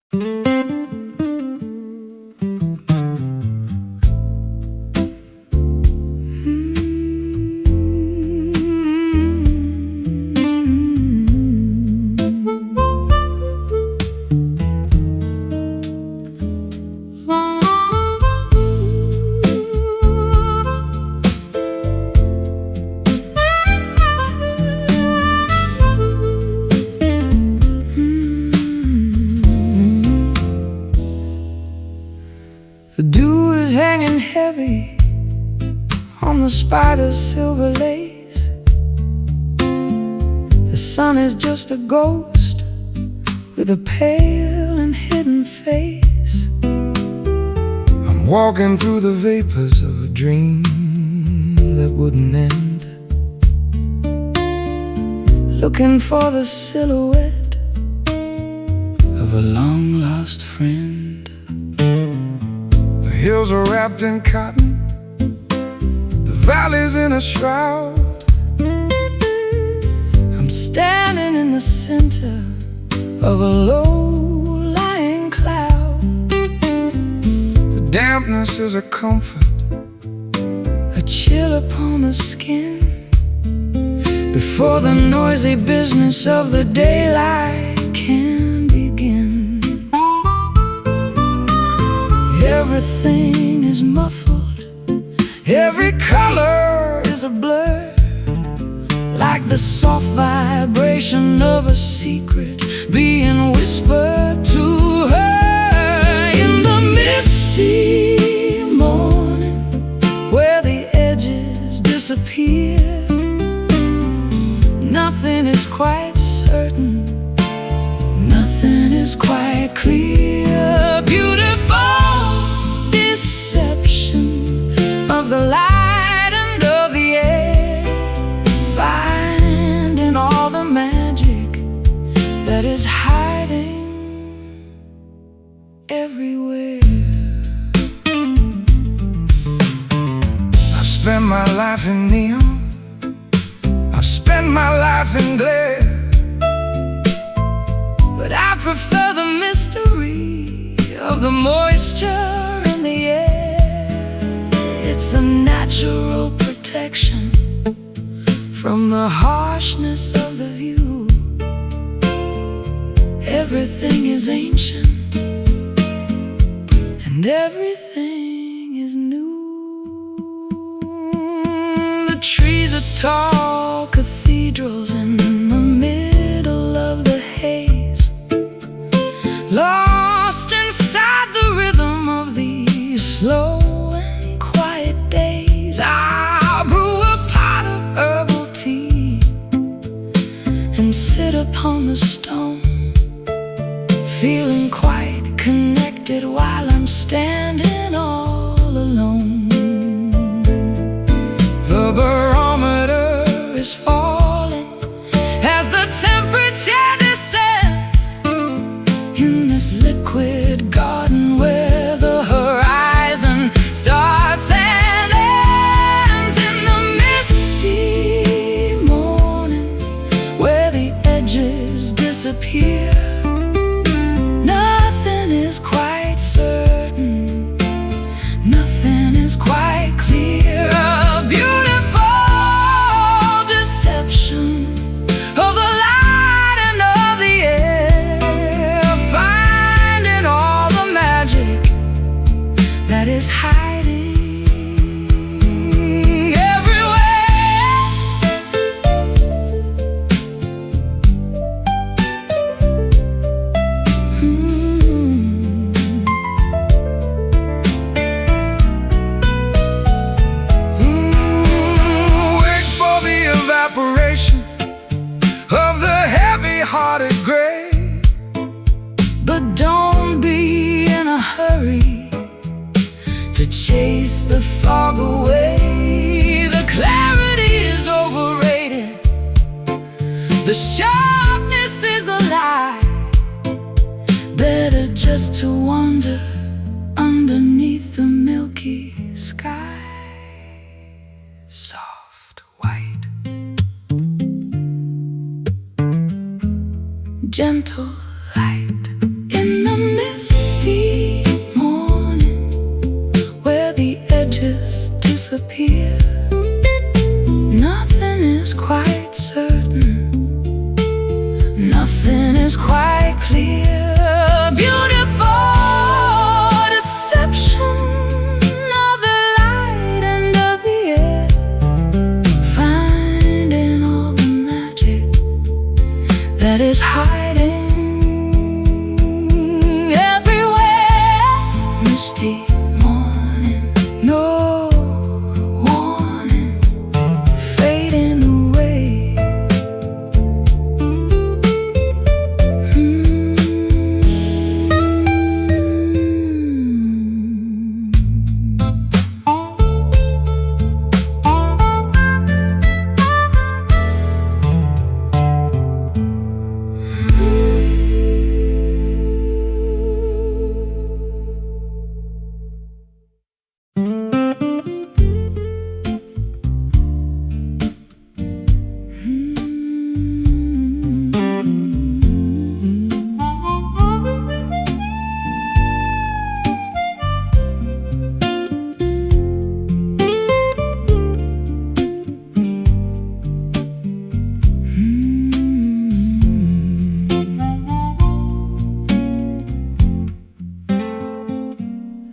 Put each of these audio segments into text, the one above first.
The dew is hanging heavy on the spider's silver lace. The sun is just a ghost with a pale and hidden face. I'm walking through the vapors of a dream that wouldn't end, looking for the silhouette of a long-lost friend. The hills are wrapped in cotton, the valley's in a shroud. I'm standing in the center of a low-lying cloud. The dampness is a comfort, a chill upon the skin, before the noisy business of the daylight can begin. Everything is muffled, every color is a blur, like the soft vibration of a secret being whispered to her in the misty morning, where the edges disappear. Nothing is quite certain, nothing is quite clear. Beautiful deception of the light and of the air, finding all the magic that is hiding everywhere. I've spent my life in neon, I've spent my life in glare, but I prefer the mystery of the moisture in the air. It's a natural protection from the harshness of the view. Everything is ancient and everything is new. The trees are tall cathedrals in the middle of the haze, lost inside the rhythm of these slow and quiet days. I'll brew a pot of herbal tea and sit upon the stone, feeling quite connected while I'm standing all alone. The barometer is falling as the temperature descends in this liquid garden where the horizon starts and ends. In the misty morning, where the edges disappear, nothing is quite certain, nothing is quite clear. A beautiful deception of the light and of the air, finding all the magic that is hiding everywhere. Wait for the evaporation of the heavy-hearted gray, but don't be in a hurry to chase the fog away. The clarity is overrated, the sharpness is a lie. Better just to wander underneath the milky sky. Soft white, gentle light in the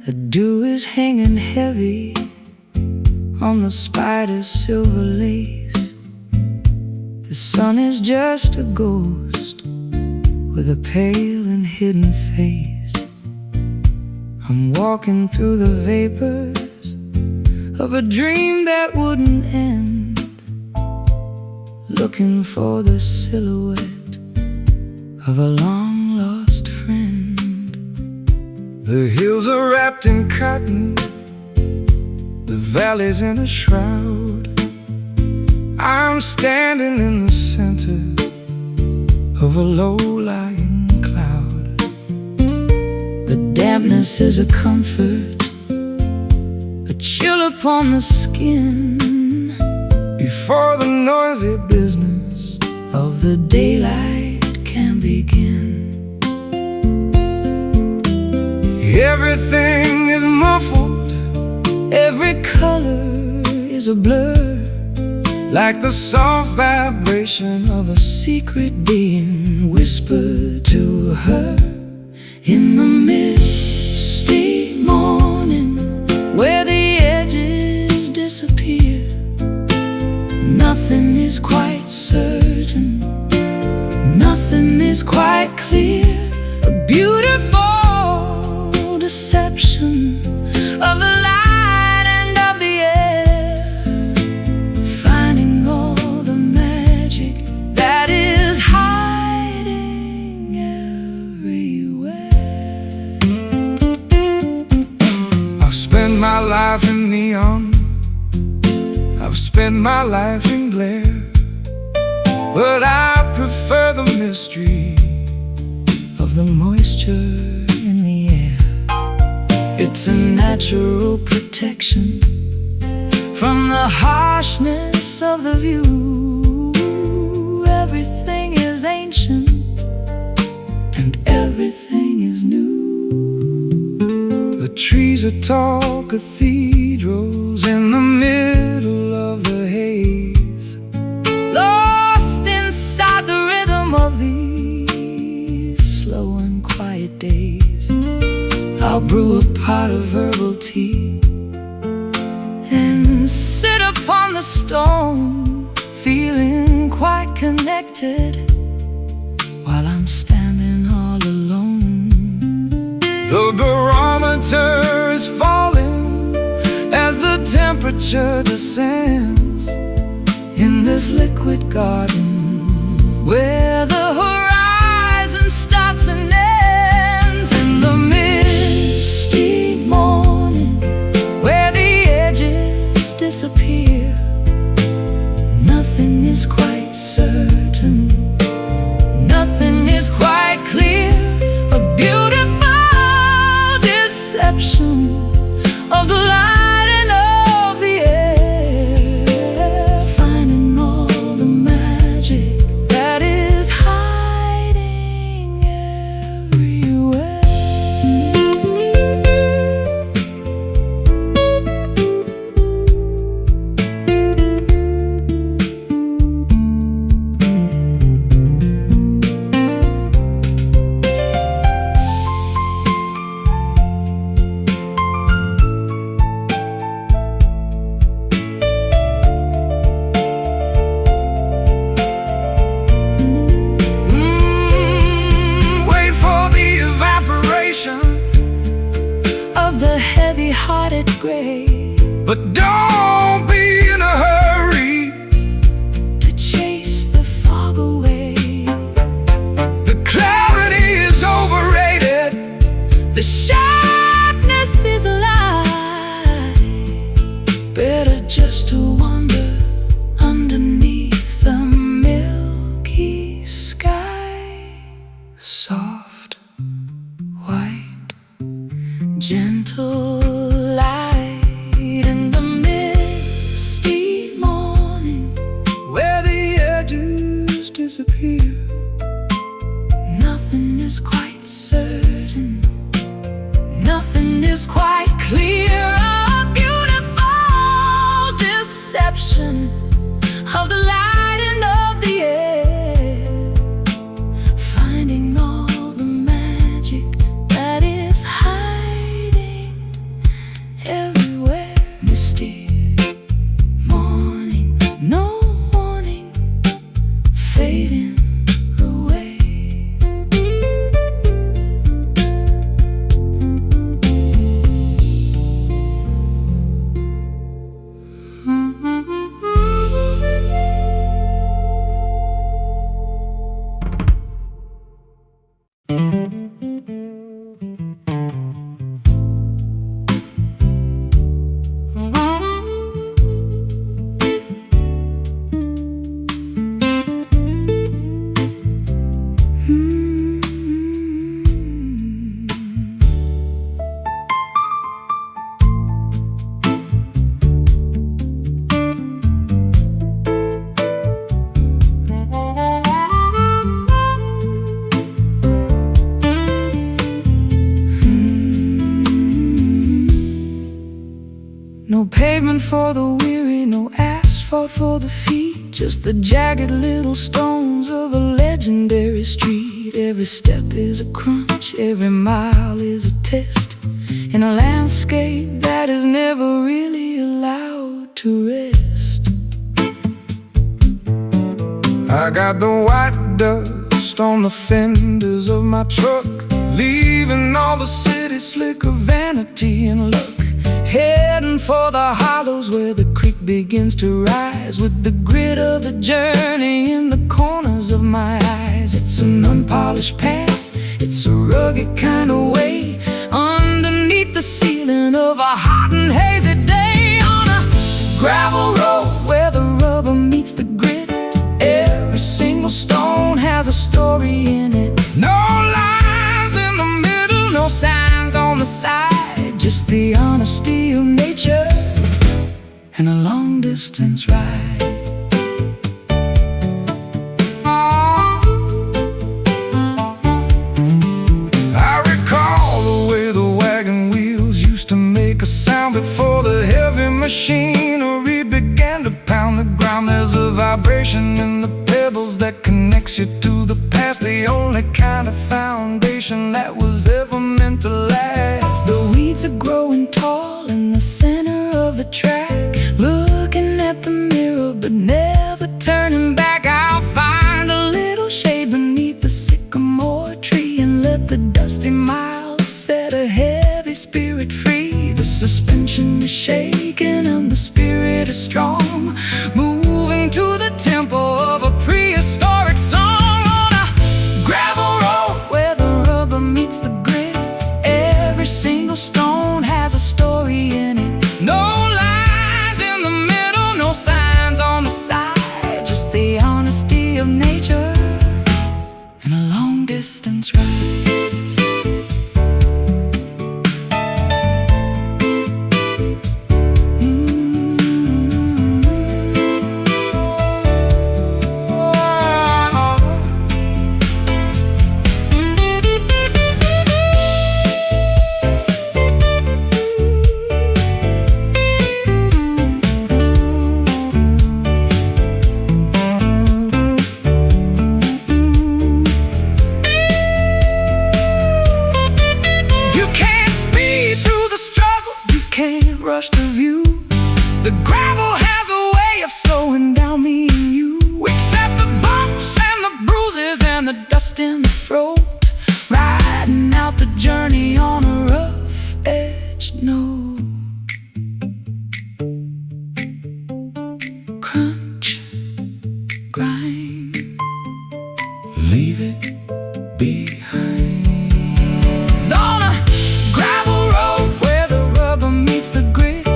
The dew is hanging heavy on the spider's silver lace. The sun is just a ghost with a pale and hidden face. I'm walking through the vapors of a dream that wouldn't end, looking for the silhouette of a long-lost friend. The hills are wrapped in cotton, the valley's in a shroud. I'm standing in the center of a low-lying cloud. The dampness is a comfort, a chill upon the skin, before the noisy business of the daylight can begin. Everything is muffled, every color is a blur, like the soft vibration of a secret being whispered to her in the misty morning, where the edges disappear. Nothing is quite certain, nothing is quite clear. A beautiful deception of the light and of the air, finding all the magic that is hiding everywhere. I've spent my life in neon, I've spent my life in glare, but I prefer the mystery of the moisture in the air. It's a natural protection from the harshness of the view. Everything is ancient and everything is new. The trees are tall cathedrals in the middle of the haze, lost inside the rhythm of these slow and quiet days. I'll brew a pot of herbal tea and sit upon the stone, feeling quite connected while I'm standing all alone. the barometer is falling as the temperature descends in this liquid garden where the horizon starts and ends. In the misty morning, where the edges disappear, nothing is quite certain, nothing is quite clear. A beautiful deception of the light and of the air, finding all the magic that is hiding everywhere. Wait for the evaporation Of the heavy-hearted gray, but don't be in a hurry to chase the fog away. The clarity is overrated, The sharpness is a lie. Better just to wander underneath the milky sky. soft, White, gentle light in the misty morning, where the edges disappear. nothing is quite certain, nothing is quite clear. A beautiful deception of the light and of the air, finding all the magic that is hiding No pavement for the weary, no asphalt for the feet, just the jagged little stones of a legendary street. Every step is a crunch, every mile is a test, in a landscape that is never really allowed to rest. I got the white dust on the fenders of my truck, leaving all the city slick of vanity and luck. Heading for the hollows where the creek begins to rise, with the grit of the journey in the corners of my eyes. It's an unpolished path, it's a rugged kind of way, underneath the ceiling of a hot and hazy day. On a gravel road where the rubber meets the grit, every single stone has a story in it. No lines in the middle, no signs on the side, just the honesty of nature and a long distance ride. I recall the way the wagon wheels used to make a sound before the heavy machinery began to pound the ground. There's a vibration in the pebbles that connects you to the past, the only kind of foundation that was ever meant to last. The weeds are growing tall in the center of the track, looking at the mirror but never turning back. I'll find a little shade beneath the sycamore tree and let the dusty miles set a heavy spirit free. The suspension is shaking and the spirit is strong, moving to the tempo of a prehistoric song. On a gravel road where the rubber meets the grit, every single stone has a story in it. No lines in the middle, no signs on the side, just the honesty of nature and a long distance ride. Rush the view. The gravel has a way of slowing down me and you. Accept the bumps and the bruises and the dust in the throat, riding out the journey on a rough edge note. Crunch, grind, leave it behind. On a gravel road where the rubber meets the grit,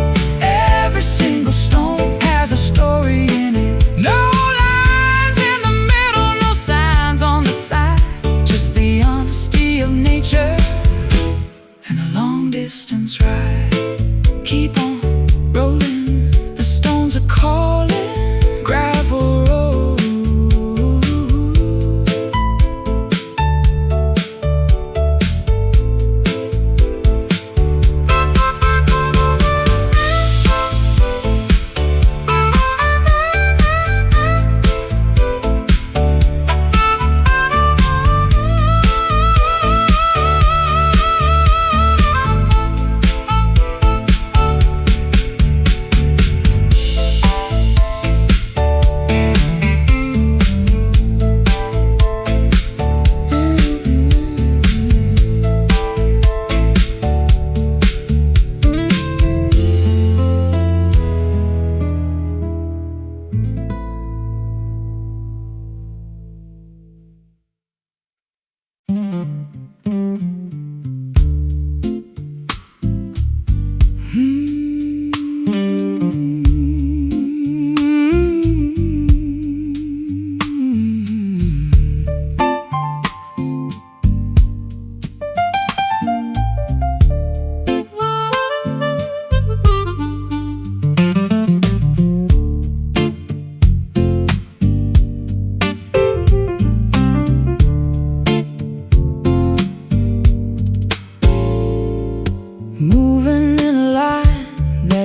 every single stone has a story in it. No lines in the middle, no signs on the side, just the honesty of nature and a long distance ride. Keep on rolling, the stones are calling. Gravel road.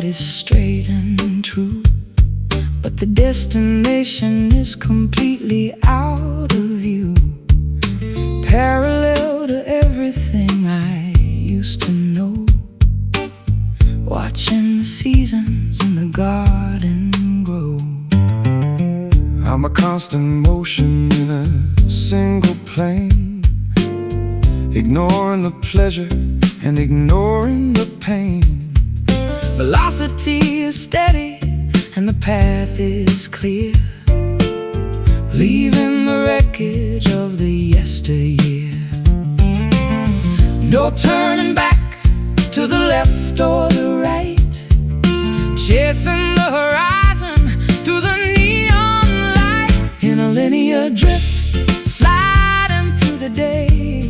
that is straight and true, but the destination is completely out of view, parallel to everything I used to know. Watching the seasons in the garden grow. I'm a constant motion in a single plane, ignoring the pleasure and ignoring the pain. Velocity is steady and the path is clear, leaving the wreckage of the yesteryear. No turning back to the left or the right, chasing the horizon through the neon light. In a linear drift, sliding through the day,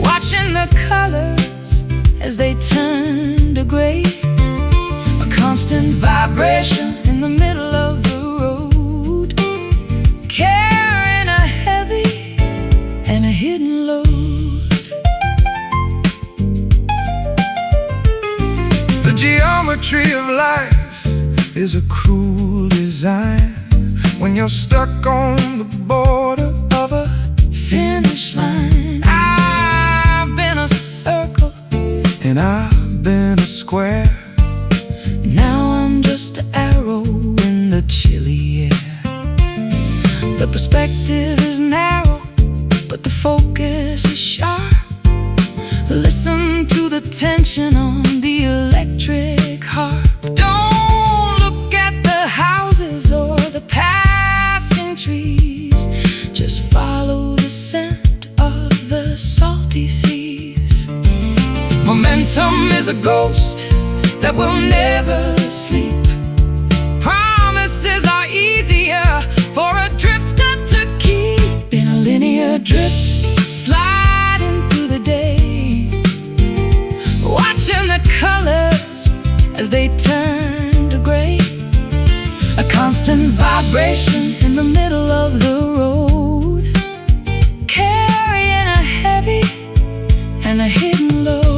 watching the colors as they turn to gray. A constant vibration in the middle of the road, carrying a heavy and a hidden load. The geometry of life is a cruel design when you're stuck on the border of a Finish line. I've been a circle and I've been a square. now I'm just an arrow in the chilly air. The perspective is narrow, but the focus is sharp. Listen to the tension on the electric harp. Don't look at the houses or the passing trees, just follow the scent of the salty seas. Momentum is a ghost that will never sleep. Promises are easier for a drifter to keep. In a linear drift, sliding through the day, watching the colors as they turn to gray. A constant vibration in the middle of the road, carrying a heavy and a hidden load.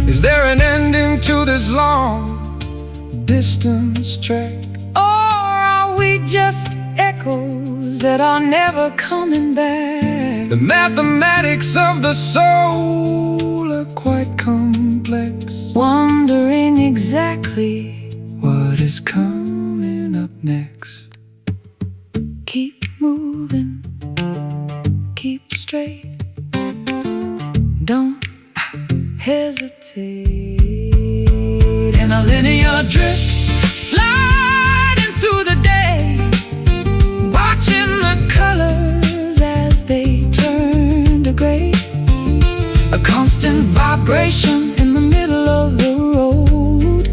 Is there an ending to this long distance trek? Or are we just echoes that are never coming back? The mathematics of the soul are quite complex, Wondering exactly what is coming up next? keep moving, keep straight, don't hesitate. In a linear drift, sliding through the day, watching the colors as they turn to gray. A constant vibration in the middle of the road,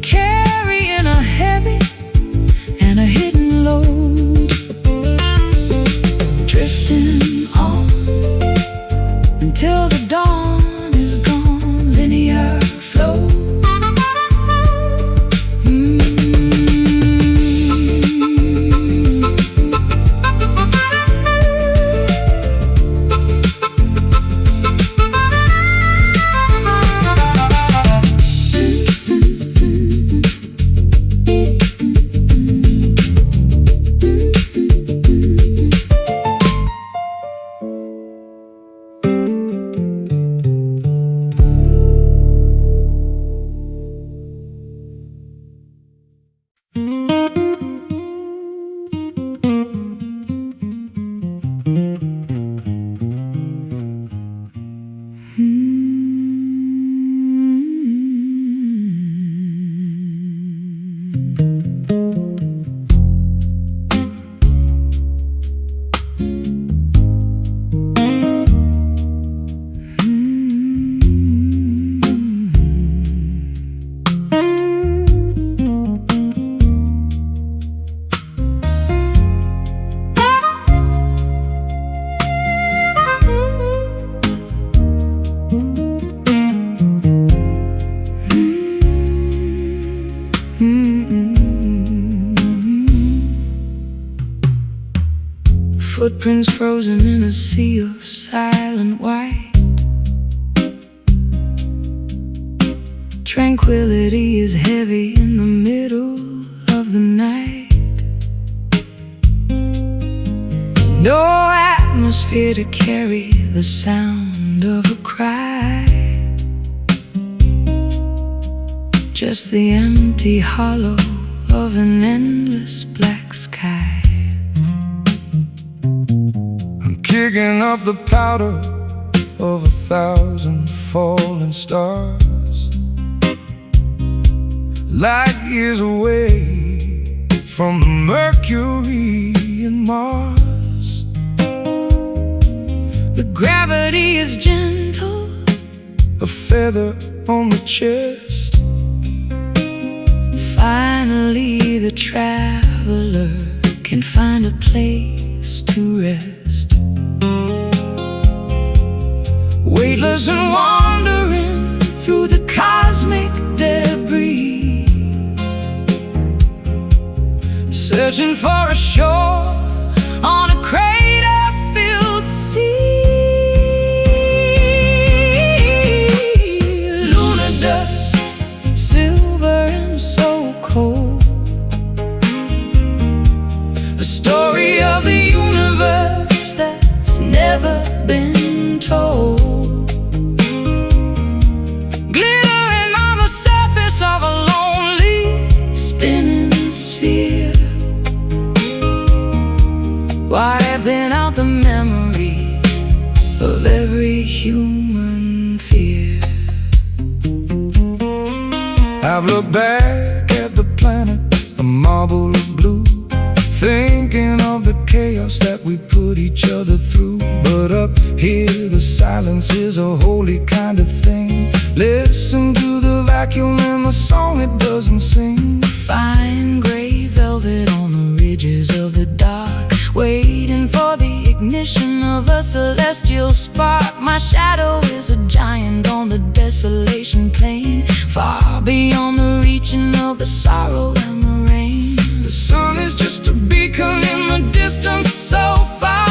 carrying a heavy and a hidden load. Drifting on until the dawn is gone. Linear flow, Footprints frozen in a sea of silent white. Tranquility is heavy in the middle of the night. No atmosphere to carry the sound of a cry. Just the empty hollow of an endless black sky. I'm kicking up the powder of 1,000 falling stars, light years away from the Mercury and Mars. The gravity is gentle, a feather on the chest. Finally the traveler can find a place to rest. Weightless and wandering through the cosmic debris, searching for a shore on a crater-filled sea. Lunar dust, silver and so cold, a story of the universe that's never been told. Glittering on the surface of a lonely spinning sphere, wiping out the memory of every human fear. I've looked back at the planet, a marble of blue, thinking of the chaos that we put each other through. But up here the silence is a holy kind of thing. Listen to the vacuum and the song it doesn't sing. Fine gray velvet on the ridges of the dark, waiting for the ignition of a celestial spark. My shadow is a giant on the desolation plain, far beyond the reaching of the sorrow and the rain. The sun is just a beacon in the distance so far,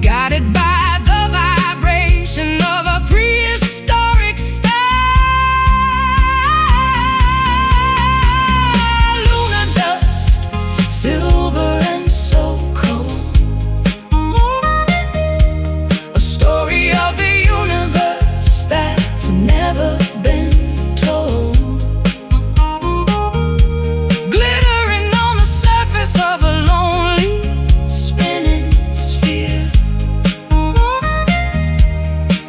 guided by the vibration of a prehistoric star. Lunar dust, silver and so cold, a story of the universe that's never been told. Glittering on the surface of a lonely spinning sphere,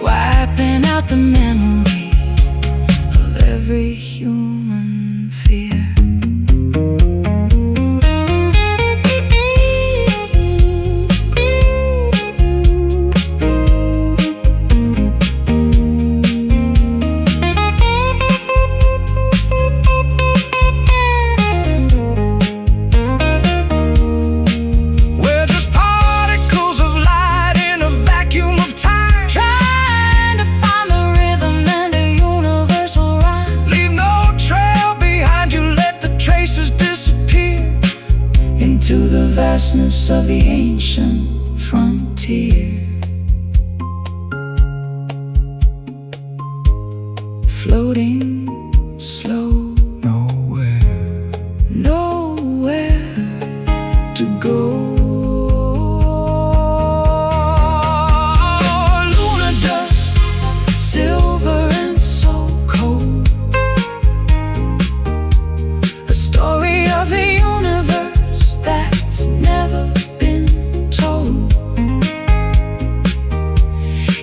wiping out the memory of every human fear. we're just particles of light in a vacuum of time. Trying to find the rhythm and a universal rhyme. Leave no trail behind you, let the traces disappear Into the vastness of the ancient frontier, floating slow, nowhere to go. Lunar dust, silver and so cold, a story of the universe that's never been told.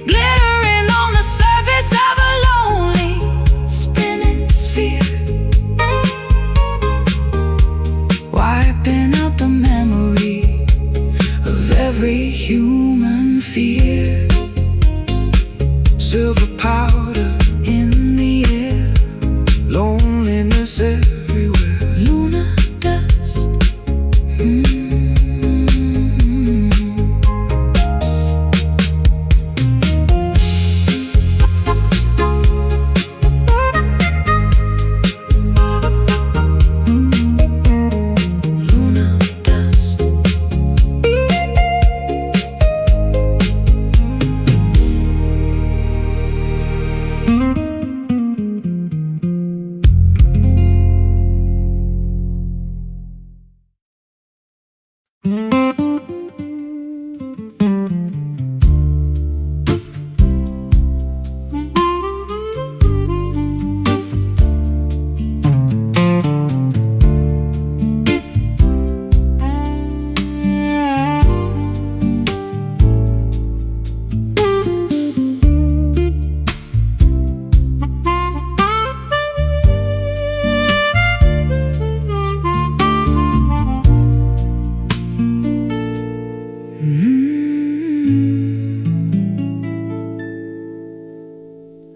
Glittering on the surface of a lonely spinning sphere, wiping out the memory of every human fear. Silver powder, In the air, loneliness everywhere. lunar dust. Lunar dust.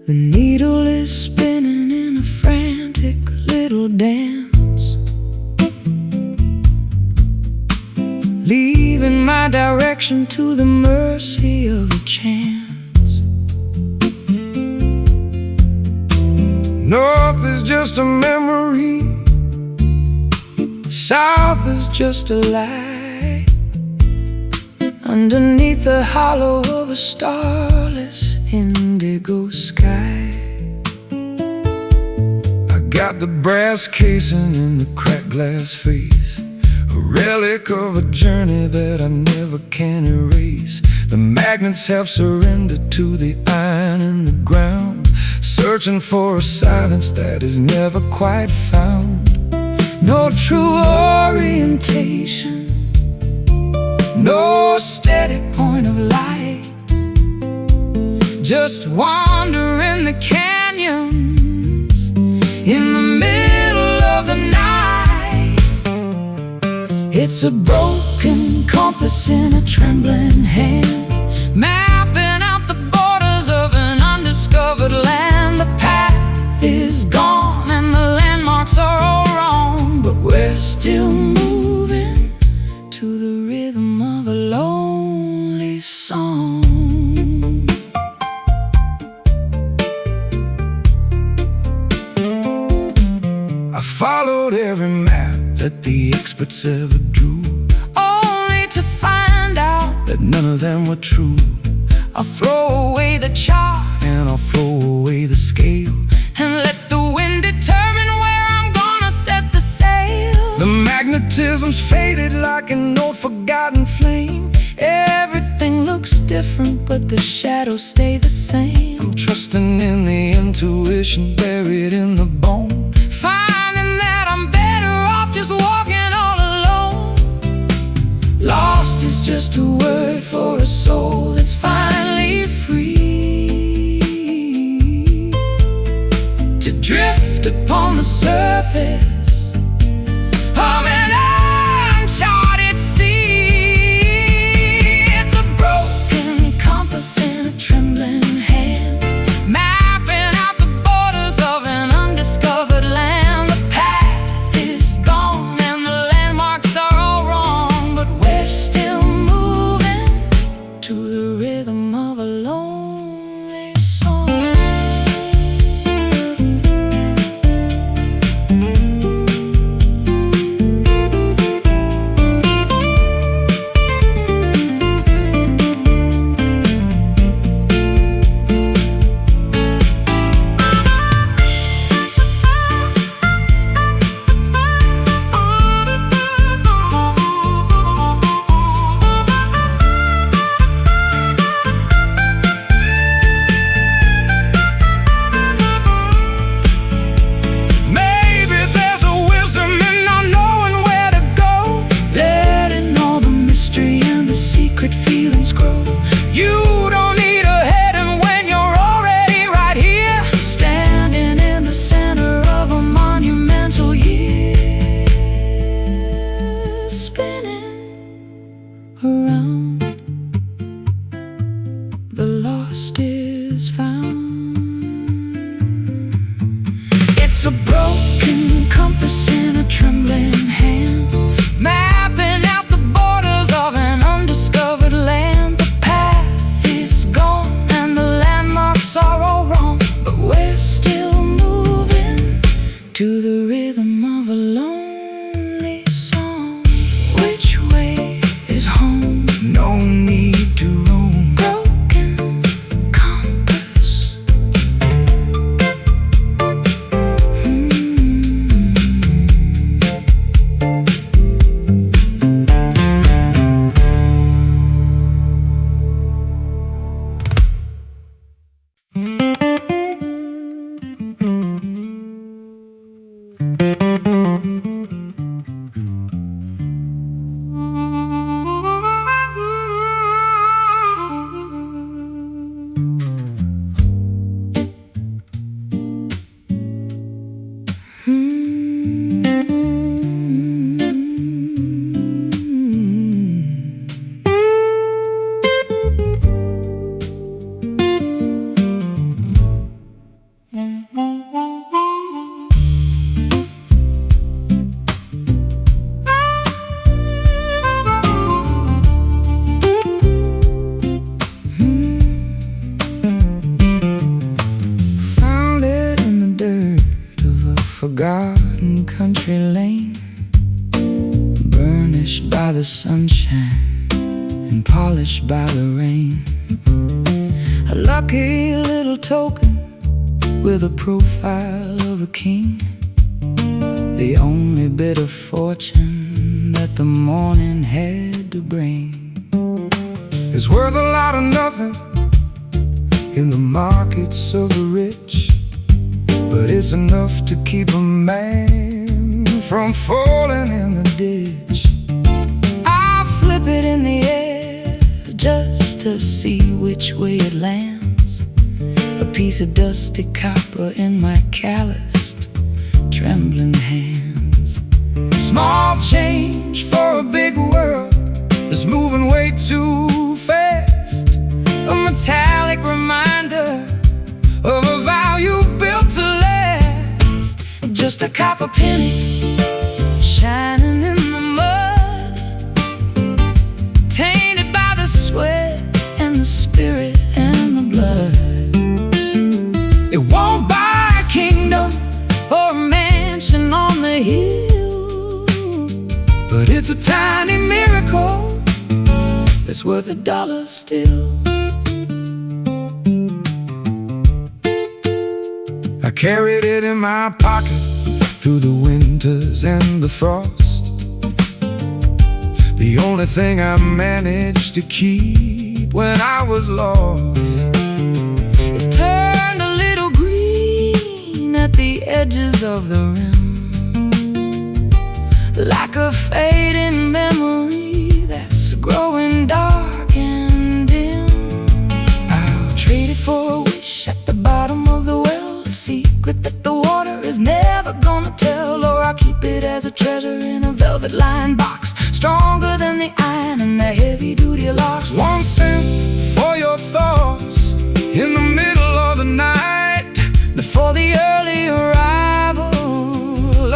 The needle is spinning in a frantic little dance, leaving my direction to the mercy of a chance. North is just a memory, South is just a lie, underneath the hollow of a starless indigo sky. I got the brass casing in the cracked glass face, a relic of a journey that I never can erase. The magnets have surrendered to the iron in the ground, searching for a silence that is never quite found. No true orientation, no steady point of light, just wandering the canyons in the middle of the night. It's a broken compass in a trembling hand, mapping out the borders of an undiscovered land. The path is gone and the landmarks are all wrong, but we're still moving to the rhythm of a lonely song. I followed every map that the experts ever drew, only to find out that none of them were true. I'll throw away the chart And I'll throw away the scale, and let the wind determine where I'm gonna set the sail. the magnetism's faded like an old forgotten flame. Everything looks different, but the shadows stay the same. I'm trusting in the intuition buried in the bone, Finding that I'm better off just walking all alone. Lost is just a word for a soul that's finally free to drift upon the surface of an uncharted sea. It's a broken compass in a trembling hand, mapping out the borders of an undiscovered land. The path is gone and the landmarks are all wrong, but we're still moving by the sunshine and polished by the rain. A lucky little token with a profile of a king. The only bit of fortune that the morning had to bring. It's worth a lot of nothing in the markets of the rich, but it's enough to keep a man from falling in the ditch. I flip it in the air just to see which way it lands. A piece of dusty copper in my calloused, trembling hands. Small change for a big world that's moving way too fast. A metallic reminder of a value built to last. just a copper penny shining in the mud, tainted by the sweat and the spirit and the blood. It won't buy a kingdom Or a mansion on the hill, but it's a tiny miracle that's worth $1 still. I carried it in my pocket through the winters and the frost. The only thing I managed to keep when I was lost. It's turned a little green at the edges of the rim, like a fading memory that's growing dark and dim. I'll Trade it for a wish at the bottom of the well, a secret that the water is never gonna tell. Or I'll keep it as a treasure in a velvet-lined box, stronger than the iron and the heavy-duty locks. 1 cent for your thoughts in the middle of the night, Before the early arrival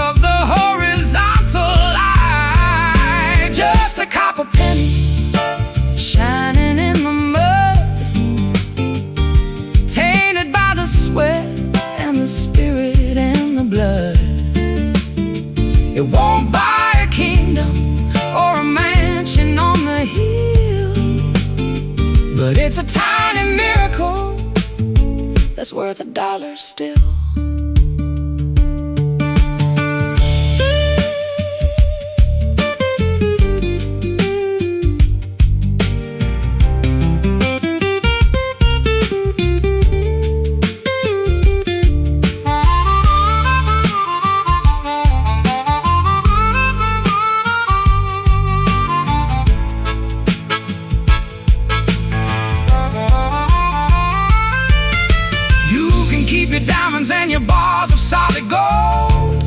of the horizontal light. just a copper penny shining in the mud, tainted by the sweat and the spirit and the blood. It won't buy a kingdom Or a mansion on the hill, but it's a tiny miracle that's worth $1 still. Keep your diamonds and your bars of solid gold.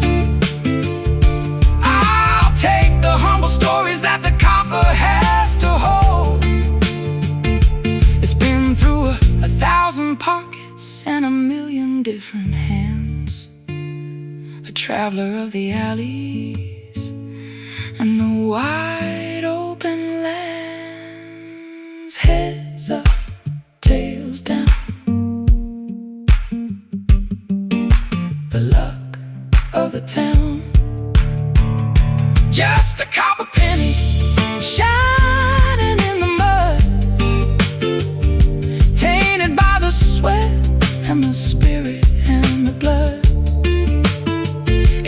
I'll take the humble stories that the copper has to hold. It's been through 1,000 pockets and 1,000,000 different hands, a traveler of the alleys and the wide open lands. Heads up, tails down, the luck of the town. Just a copper penny Shining in the mud, tainted by the sweat and the spirit and the blood.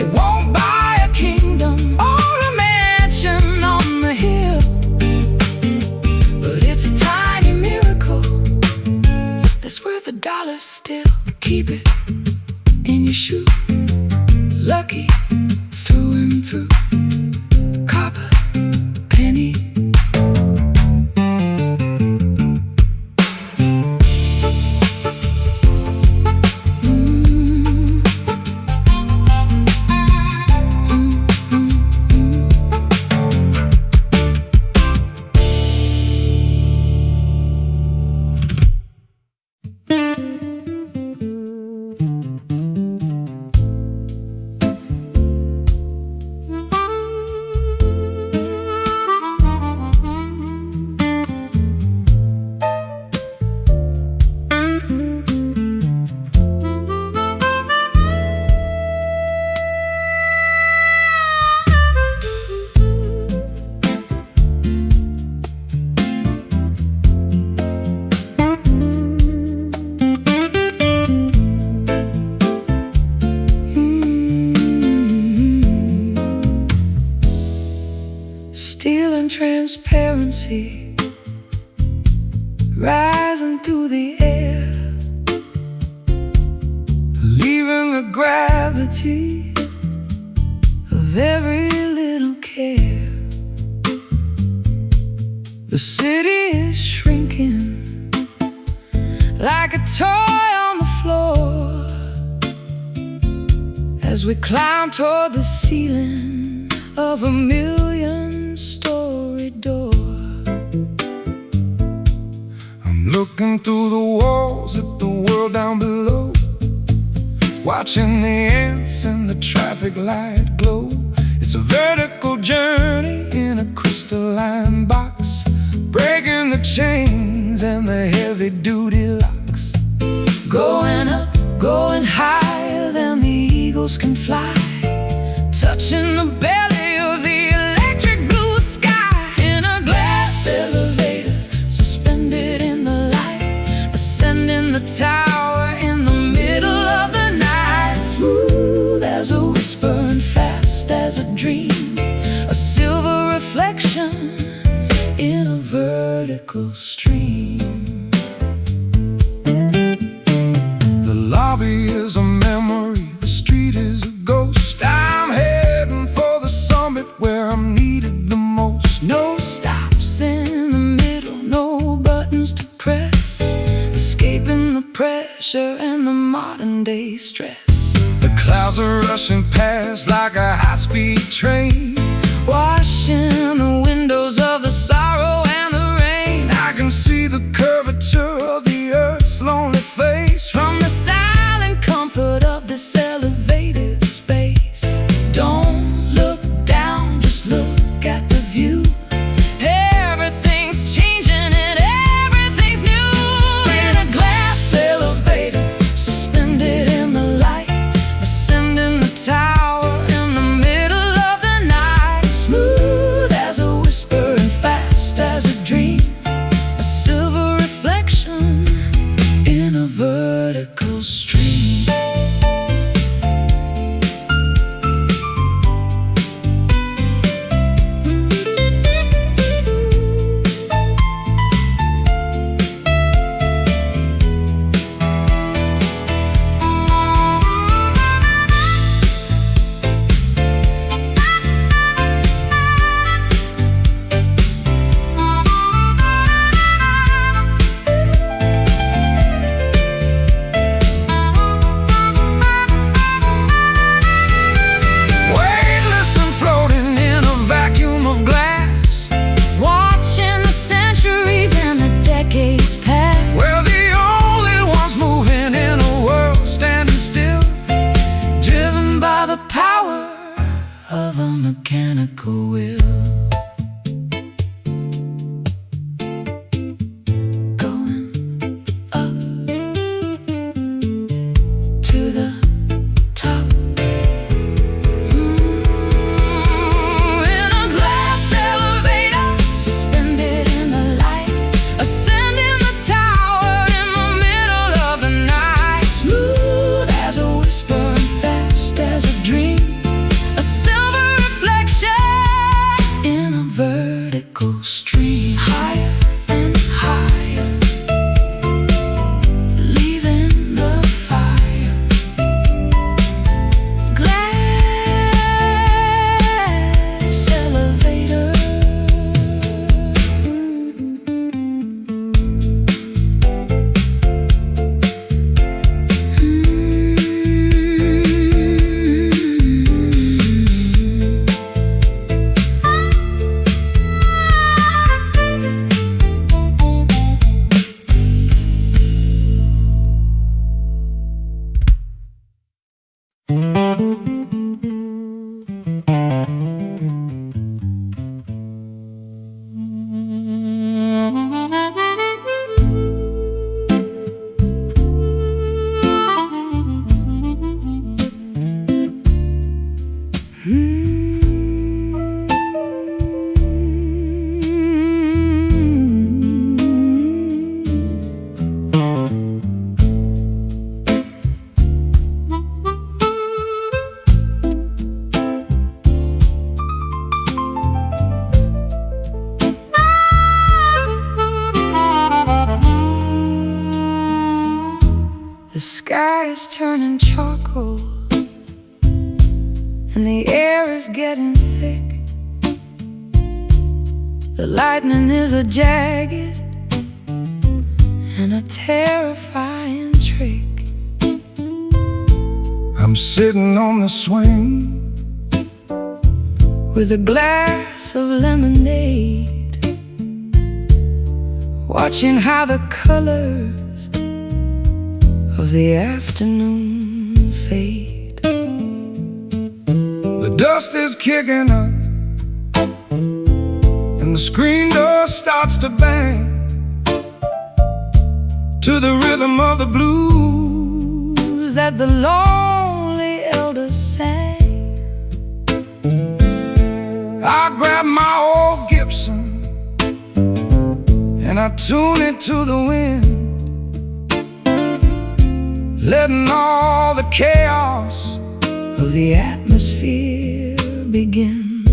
It won't buy a kingdom Or a mansion on the hill, but it's a tiny miracle that's worth $1 still. Keep it in your shoe, lucky through and through. Copper penny Steel and transparency rising through the air, leaving the gravity of every little care. The city is shrinking like a toy on the floor as we climb toward the ceiling of a million-story door. I'm looking through the walls at the world down below, watching the ants and the traffic light glow. It's a vertical journey in a crystalline box, breaking the chains and the heavy-duty locks. Going up, going higher than the eagles can fly, touching the belly of the electric blue sky. In a glass elevator, suspended in the light, ascending the tower in the middle of the night. Smooth as a whisper and fast as a dream, a silver reflection in a vertical stream. The lobby is a memory, the street is a ghost. I'm heading for the summit where I'm needed the most. No stops in the middle, no buttons to press, escaping the pressure and the modern day stress. The clouds are rushing past like a high-speed train, washing the windows of the sorrow and the rain. I can see the curvature of the earth's lonely face from the silent comfort of this elevated space. Don't look down, just look at the view. Everything's changing and everything's new. In a glass elevator, suspended in the light, ascending the tower in the middle of the night. Smooth as a whisper and fast as a dream, a silver reflection in a vertical stream. sky is turning charcoal, and the air is getting thick. The lightning is a jagged and a terrifying trick. I'm sitting on the swing with a glass of lemonade, watching how the colors of the afternoon fade. The dust is kicking up, and the screen door starts to bang to the rhythm of the blues that the lonely elders sang. I grab my old Gibson and I tune it to the wind, letting all the chaos of the atmosphere begin.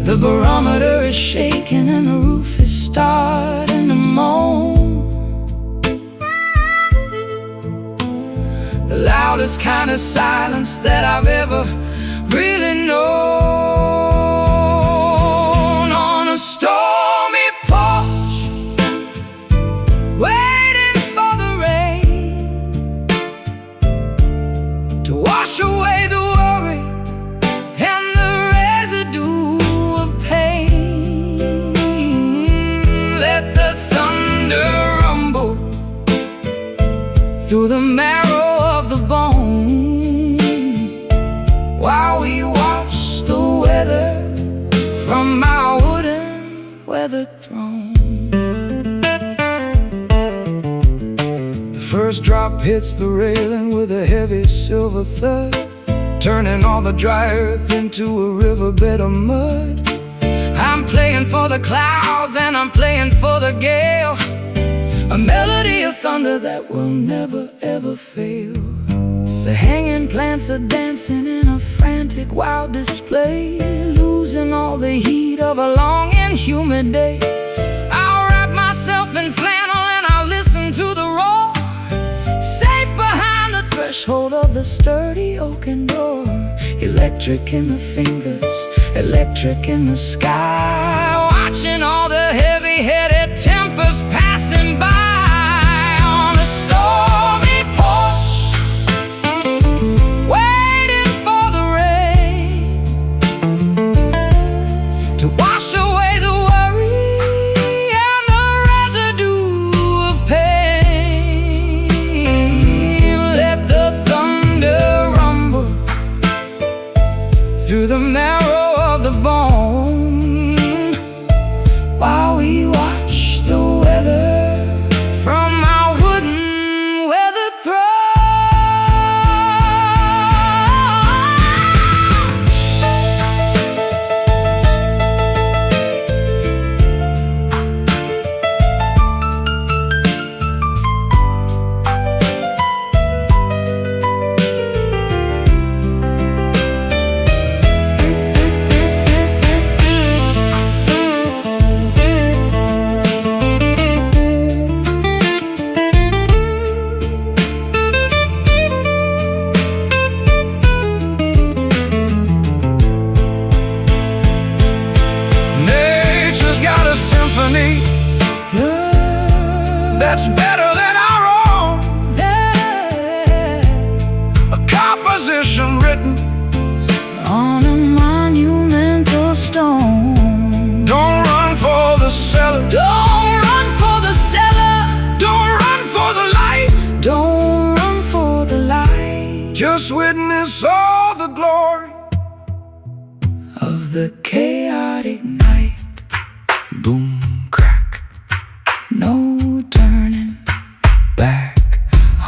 The barometer is shaking and the roof is starting to moan. The loudest kind of silence that I've ever really known. On a stormy porch, waiting for the rain to wash away the worry and the residue of pain. Let the thunder rumble through the marrow of the bone, while we watch the weather from our wooden weathered throne. The first drop hits the railing with a heavy silver thud, turning all the dry earth into a riverbed of mud. I'm playing for the clouds and I'm playing for the gale, a melody of thunder that will never ever fail. The hanging plants are dancing in a frantic wild display, losing all the heat of a long and humid day. I'll wrap myself in flannel and I'll listen to the roar, safe behind the threshold of the sturdy oaken door. Electric in the fingers, electric in the sky, watching all the heavy-headed tempers passing by. On a stormy porch, waiting for the rain to wash away the worry and the residue of pain. Let the thunder rumble through the marrow of the bone, while we watch the weather from our wooden weathered throne. Nature's got a symphony that's better than our own, a composition written On a monumental stone. Don't run for the cellar, Don't run for the cellar, don't run for the light, don't run for the light just witness all the glory of the chaotic night. boom, crack, No turning back.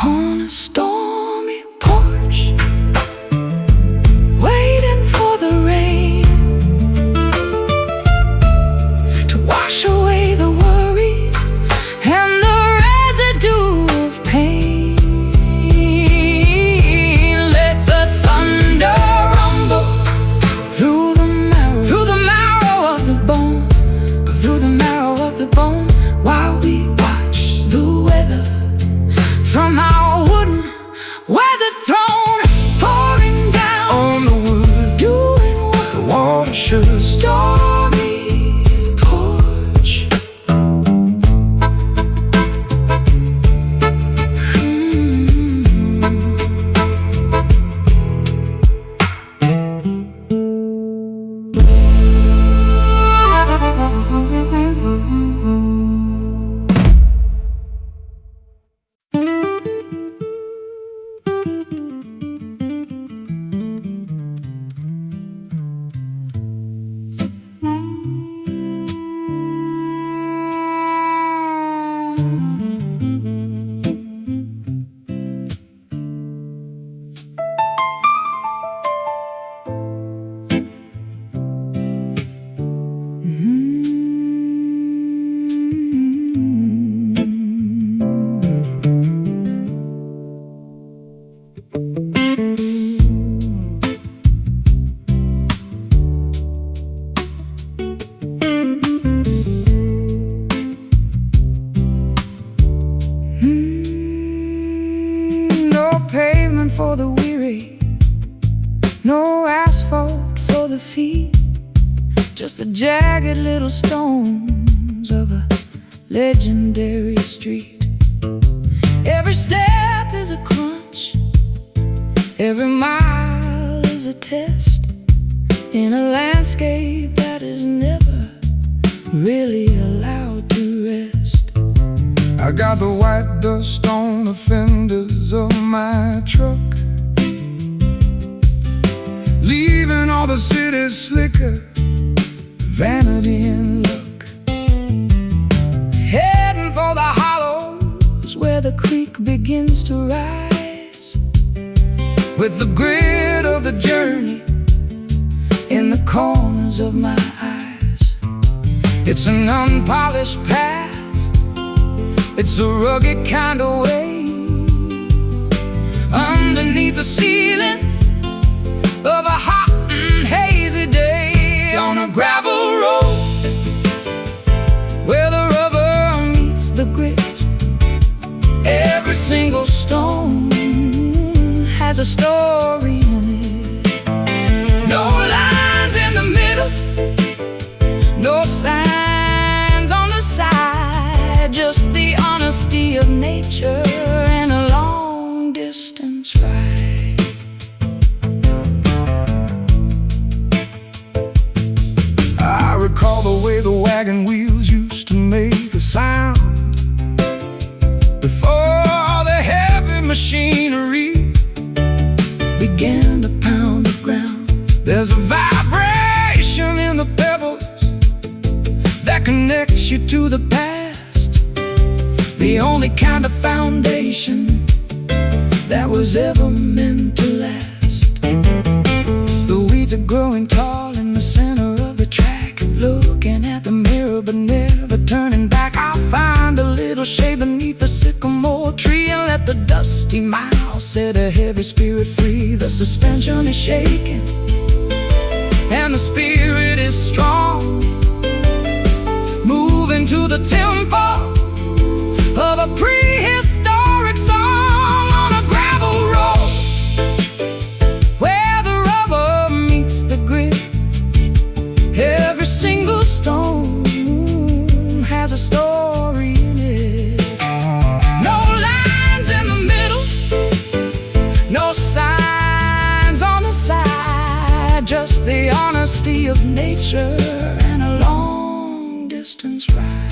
On a stormy porch, waiting for the rain to wash away the worry and the residue of pain. Let the thunder rumble through the marrow of the bone, through the marrow jagged little stones of a legendary street. Every step is a crunch, every mile is a test, in a landscape that is never really allowed to rest. I got the white dust on the fenders of my truck, leaving all the city's slicker, vanity and luck. Heading for the hollows where the creek begins to rise, with the grit of the journey in the corners of my eyes. It's an unpolished path, it's a rugged kind of way, underneath the ceiling of a hot and hazy day, on a gravel road where the rubber meets the grit. Every single stone has a story in it. No lines in the middle, no signs on the side, just the honesty of nature and a long distance ride. I recall the way the wagon wheels used to make a sound before the heavy machinery began to pound the ground. There's a vibration in the pebbles that connects you to the past, the only kind of foundation that was ever meant to last. The weeds are growing tall in the center of the track, looking at the mirror but never turning back. I'll find a little shade beneath the sycamore tree and let the dusty miles set a heavy spirit free. The suspension is shaking and the spirit is strong, moving to the tempo of a prehistoric song, on a gravel road where the rubber meets the grit. Every single stone has a story in it. No lines in the middle, no signs on the side, just the honesty of nature and a long distance ride.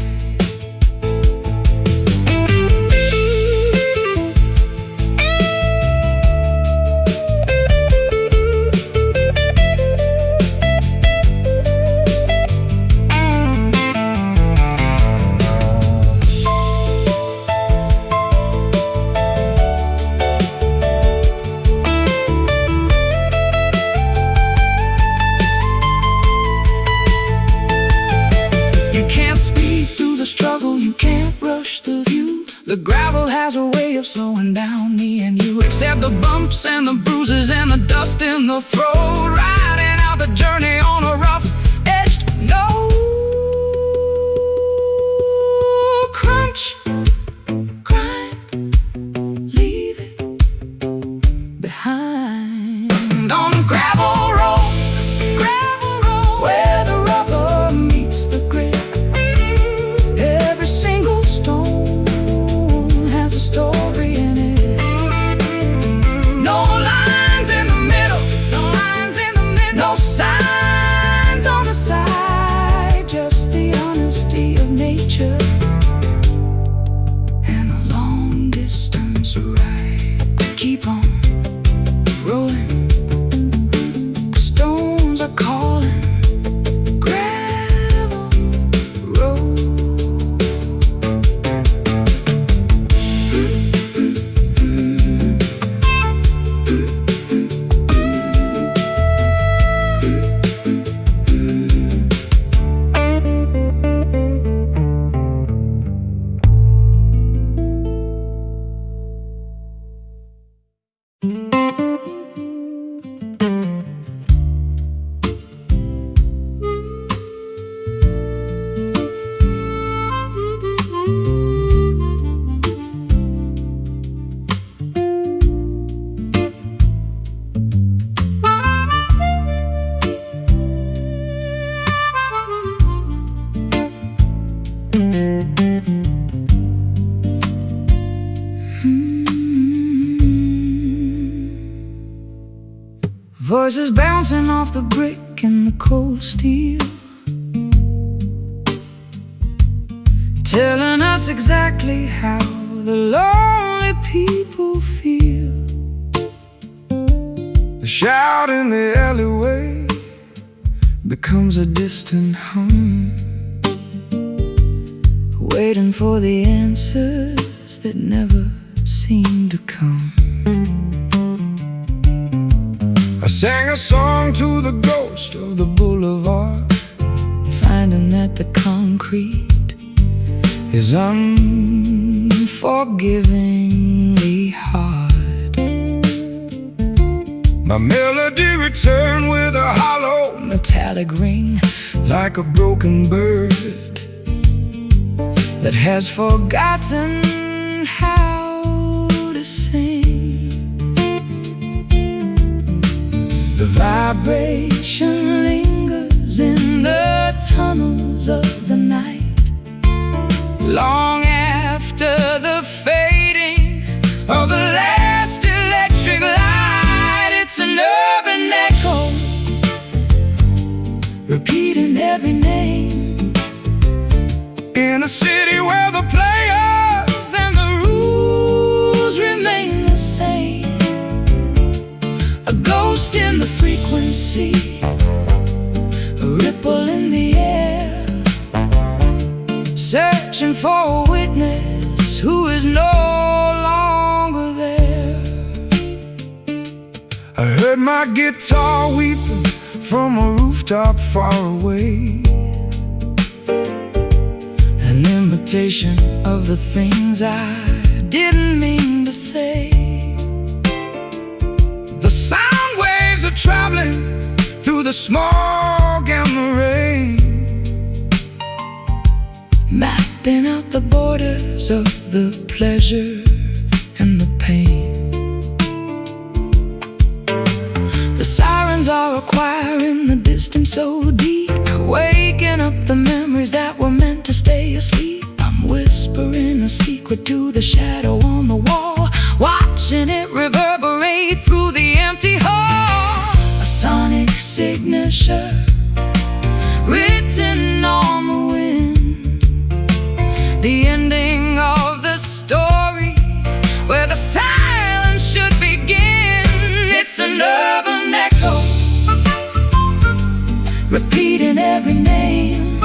The gravel has a way of slowing down me and you. Accept the bumps and the bruises and the dust in the throat, riding out the journey on a rough-edged note. Crunch, grind, leave it behind, on a gravel road where the rubber meets the grit. Every single stone has a story in it. No lines in the middle, no lines in the Voices bouncing off the brick and the cold steel, telling us exactly how the lonely people feel. The shout in the alleyway becomes a distant hum, waiting for the answers that never seem to come. I sang a song to the ghost of the boulevard, finding that the concrete is unforgivingly hard. My melody returned with a hollow metallic ring, like a broken bird that has forgotten how to sing. The vibration lingers in the tunnels of the night, long after the fading of the last electric light. It's an urban echo, repeating every name, in a city where the players and the rules remain the same. A ghost in the frequency, a ripple in the air, searching for a witness who is no longer there. I heard my guitar weeping from a rooftop far away, an imitation of the things I didn't mean to say. The sound waves are traveling through the smog and the rain, mapping out the borders of the pleasure and the pain. The sirens are a choir in the distance so deep, waking up the memories that were meant to stay asleep. I'm whispering a secret to the shadow on the wall, watching it reverberate through the empty hall. A sonic signature written on the wind, the ending of the story where the silence should begin. It's an urban echo, repeating every name,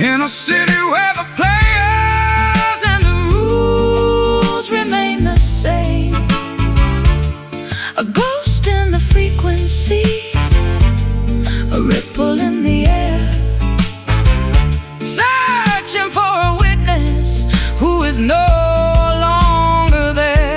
in a city where the players and the rules remain the same. A ghost in the frequency, a ripple in the air, searching for a witness who is no longer there.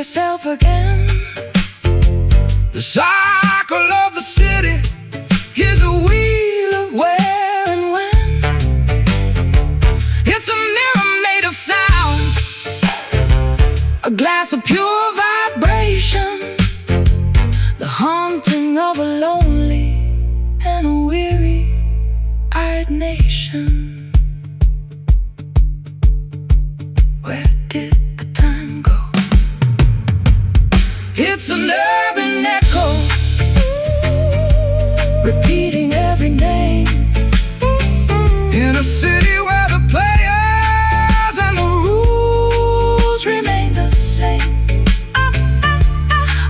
Yourself again. The cycle of the city is a wheel of where and when. It's a mirror made of sound, a glass of pure vibration, the haunting of a lonely and a weary-eyed nation. Where did the time go? It's an urban echo, repeating every name, in a city where the players and the rules remain the same.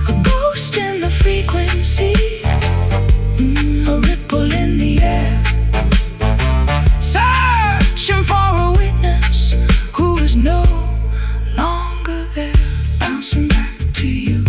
A ghost in the frequency, a ripple in the air, searching for a witness who is no longer there. Bouncing back to you.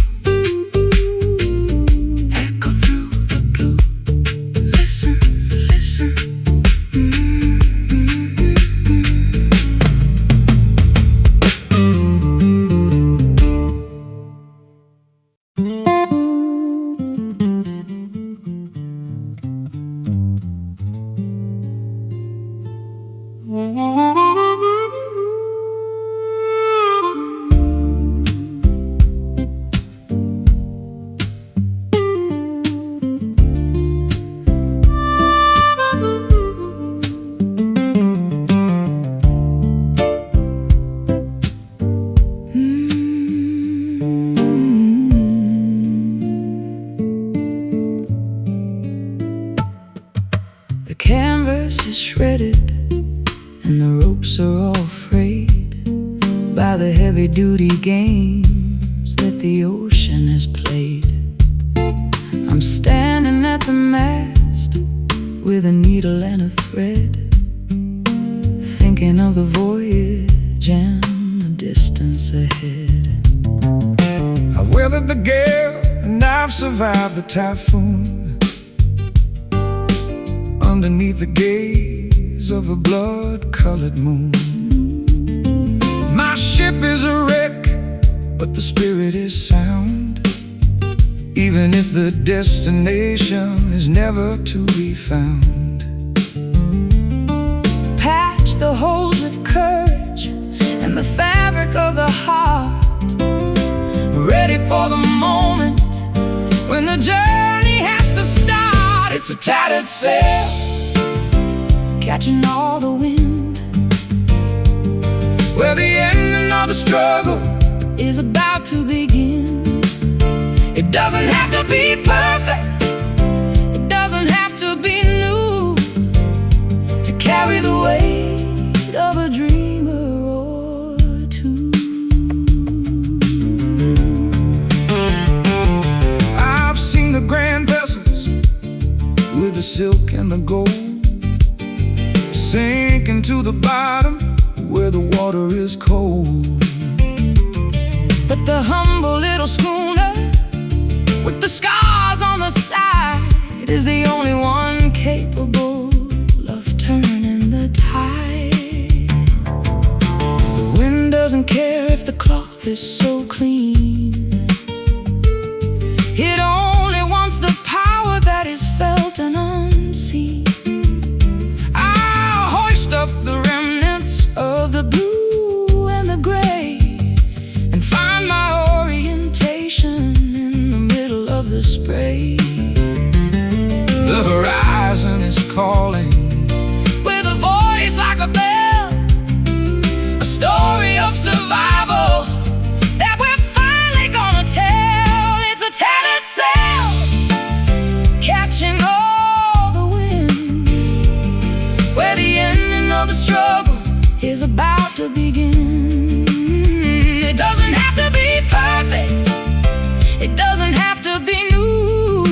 beauty games that the ocean has played. I'm standing at the mast with a needle and a thread, thinking of the voyage and the distance ahead. I've weathered the gale and I've survived the typhoon, underneath the gaze of a blood-colored moon. My ship is a wreck, but the spirit is sound, even if the destination is never to be found. Patch the holes with courage and the fabric of the heart, ready for the moment when the journey has to start. It's a tattered sail, catching all the wind, where the ending of the struggle is about to begin. It doesn't have to be perfect, it doesn't have to be new, to carry the weight of a dreamer or two. I've seen the grand vessels with the silk and the gold sink into the bottom where the water is cold. But the humble little schooner with the scars on the side is the only one capable of turning the tide. The wind doesn't care if the cloth is so clean, it only wants the power that is felt and unseen. I'll hoist up the remnants of the blue and the gray and find my orientation in the middle of the spray. The horizon is calling With a voice like a bell, a story of survival that we're finally gonna tell. It's a tattered sail, catching all the wind, where the ending of the struggle is about to begin. It doesn't have to be perfect, it doesn't have to be new,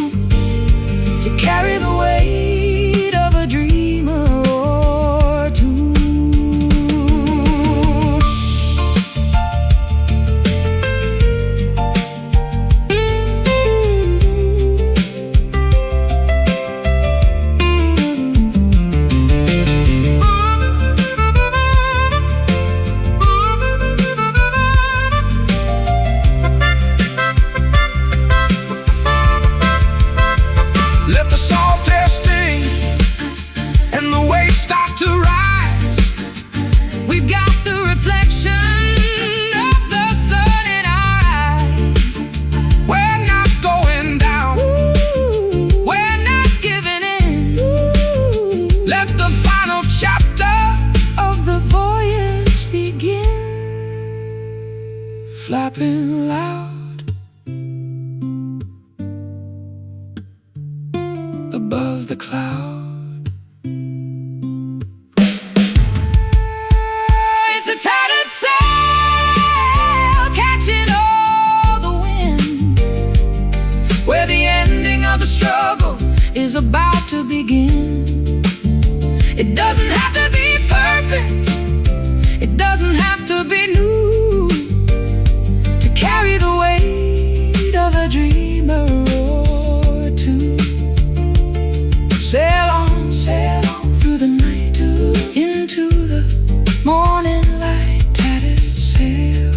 to carry the weight of a dreamer or two. Let the salt air sting and the waves start to rise. We've got the reflection of the sun in our eyes. We're not going down, We're not giving in. let the final chapter Of the voyage begin. flapping loud above the cloud. It's a tattered sail, catching all the wind, where the ending of the struggle is about to begin. It doesn't have to be perfect, it doesn't have to be new, to carry the weight of a dreamer or two. Sail on through the night, into the morning light. Tattered sail.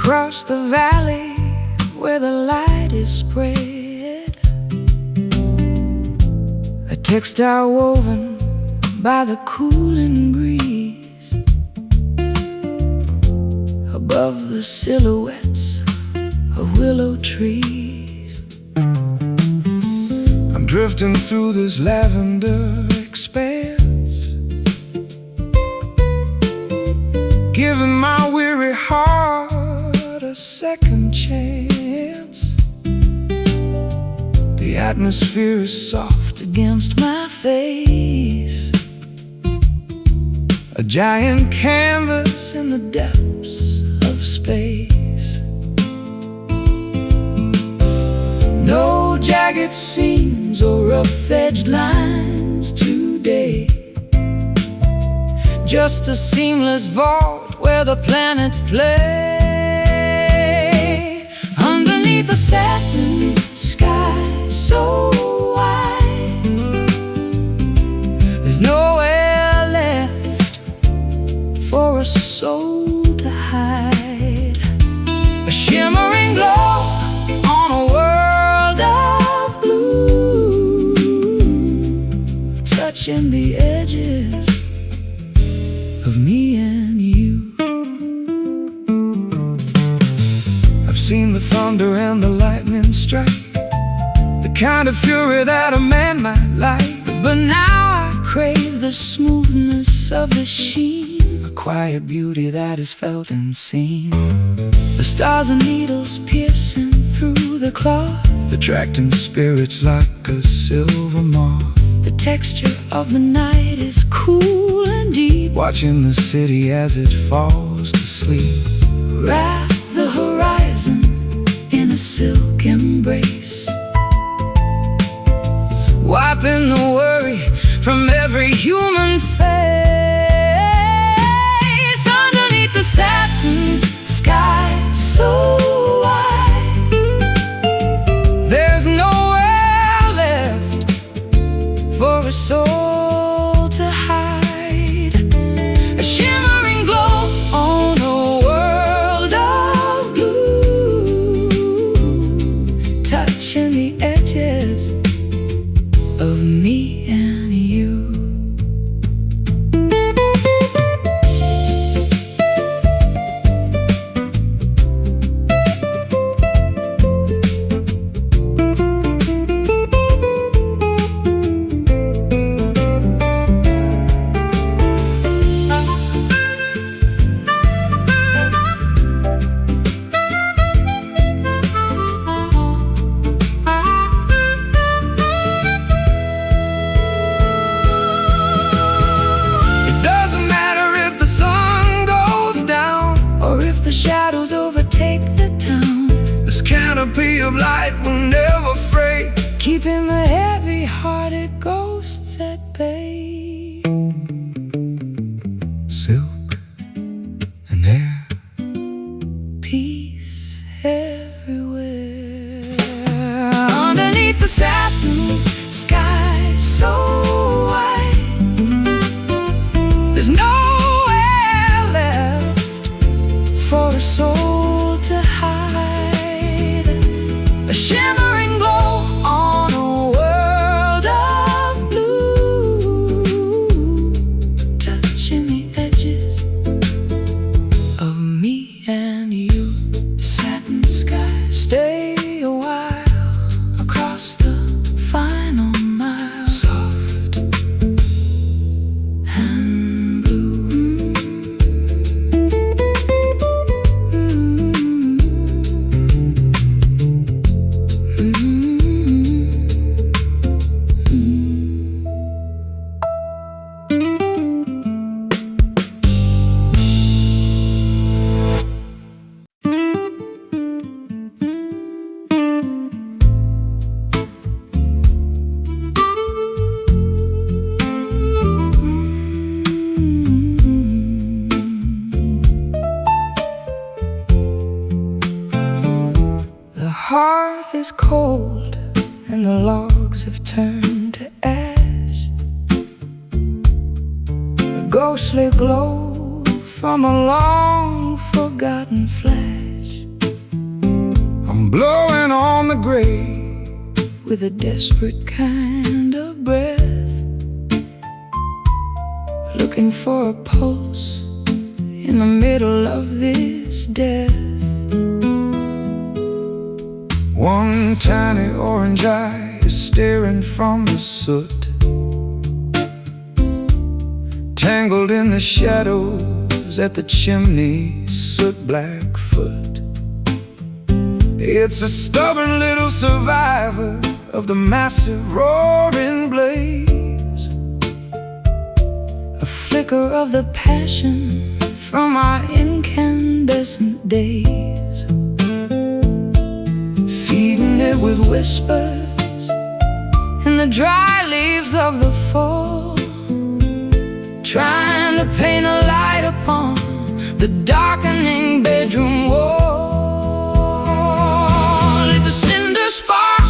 across the valley where the light is spread, a textile woven by the cooling breeze, above the silhouettes of willow trees. I'm drifting through this lavender expanse, giving my weary heart a second chance. The atmosphere is soft Against my face, a giant canvas in the depths of space. no jagged seams or rough-edged lines today, just a seamless vault where the planets play. Underneath the satin sky so wide, there's nowhere left for a soul to hide. A shimmering glow on a world of blue, touching the edges of me and you. I've seen the thunder and the lightning strike, the kind of fury that a man might like. But now I crave the smoothness of the sheen, A quiet beauty that is felt and seen, the stars and needles piercing through the cloth, attracting spirits like a silver moth. the texture of the night is cool and deep. Watching the city as it falls to sleep. Wrap the horizon in a silk embrace, wiping the worry from every human face. Underneath the satin sky so wide, There's nowhere left for a soul to hide. A shimmering glow on a world of blue, touching the edges of me and you. It doesn't matter if the sun goes down, Or if the shadows overtake the town, this canopy of light will never fray. keeping the heavy-hearted ghosts at bay. Silk and air, Peace everywhere. Underneath the satin sky so wide, there's nowhere left for a soul to hide. A shimmering glow on a world of blue, touching the edges of me and you. Satin sky, stay a while across the final mile, soft and blue. The hearth is cold and the logs have turned to ash. The ghostly glow from a long forgotten flash with a desperate kind of breath, looking for a pulse in the middle of this death. One tiny orange eye is staring from the soot, tangled in the shadows at the chimney, soot-black foot. It's a stubborn little survivor of the massive roaring blaze, a flicker of the passion from our incandescent days, feeding it with whispers in the dry leaves of the fall, trying to paint a light upon the darkening bedroom wall. It's a cinder spark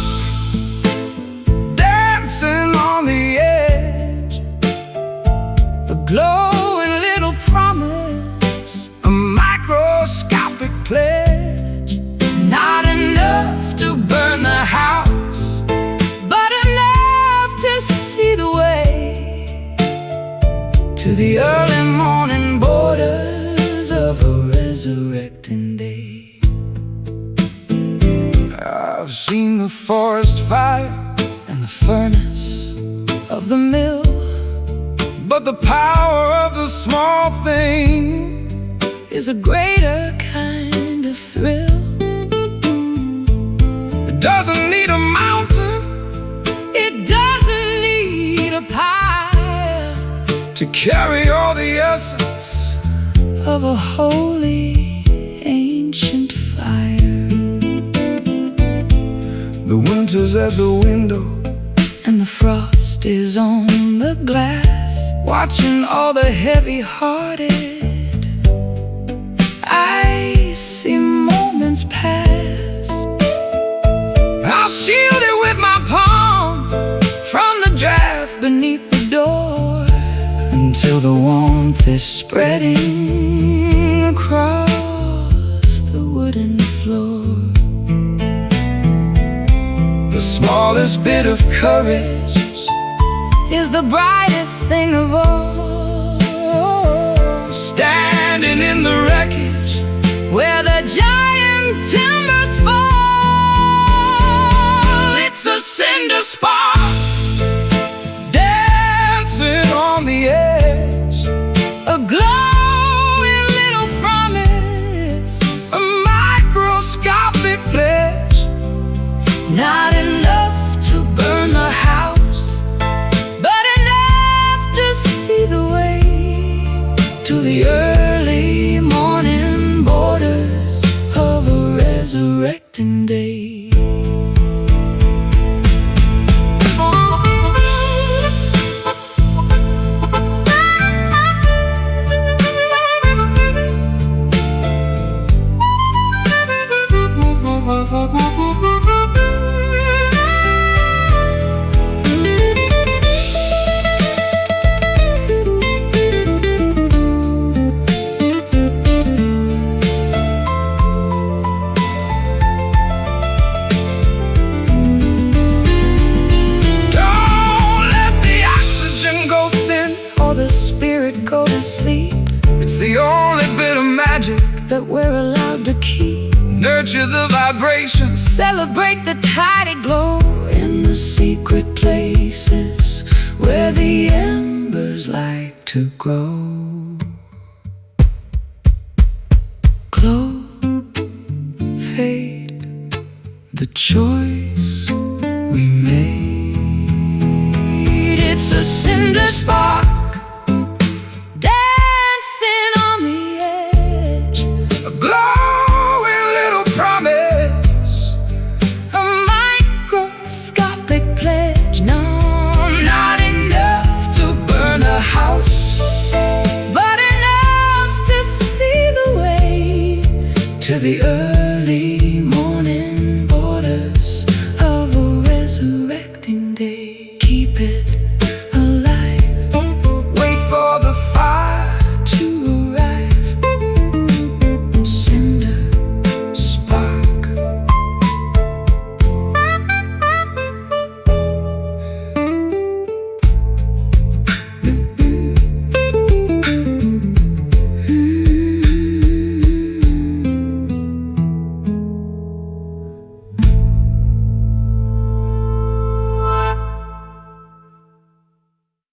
dancing on the edge, a glowing little promise, a microscopic pledge. not enough to burn the house, but enough to see the way to the early morning borders of a resurrecting day. I've seen the forest fire And the furnace of the mill, but the power of the small thing is a greater kind of thrill. it doesn't need a mountain It doesn't need a pile to carry all the essence of a holy ancient fire. The winter's at the window, And the frost is on the glass, watching all the heavy-hearted icy moments pass. I'll shield it with my palm From the draft beneath the door, until the warmth is spreading across the wooden floor. the smallest bit of courage Is the brightest thing of all, standing in the wreckage where the giant timbers fall. It's a cinder spark dancing on the edge, a glowing little promise, a microscopic pledge. not enough to burn the house, but enough to see the way to the early morning borders of a resurrecting day. Go to sleep, It's the only bit of magic, that we're allowed to keep. nurture the vibrations, Celebrate the tidy glow in the secret places where the embers like to grow. Glow, fade, the choice we made. It's a cinder spark dancing on the edge, a glowing little promise, a microscopic pledge. No, not enough to burn the house, but enough to see the way to the earth.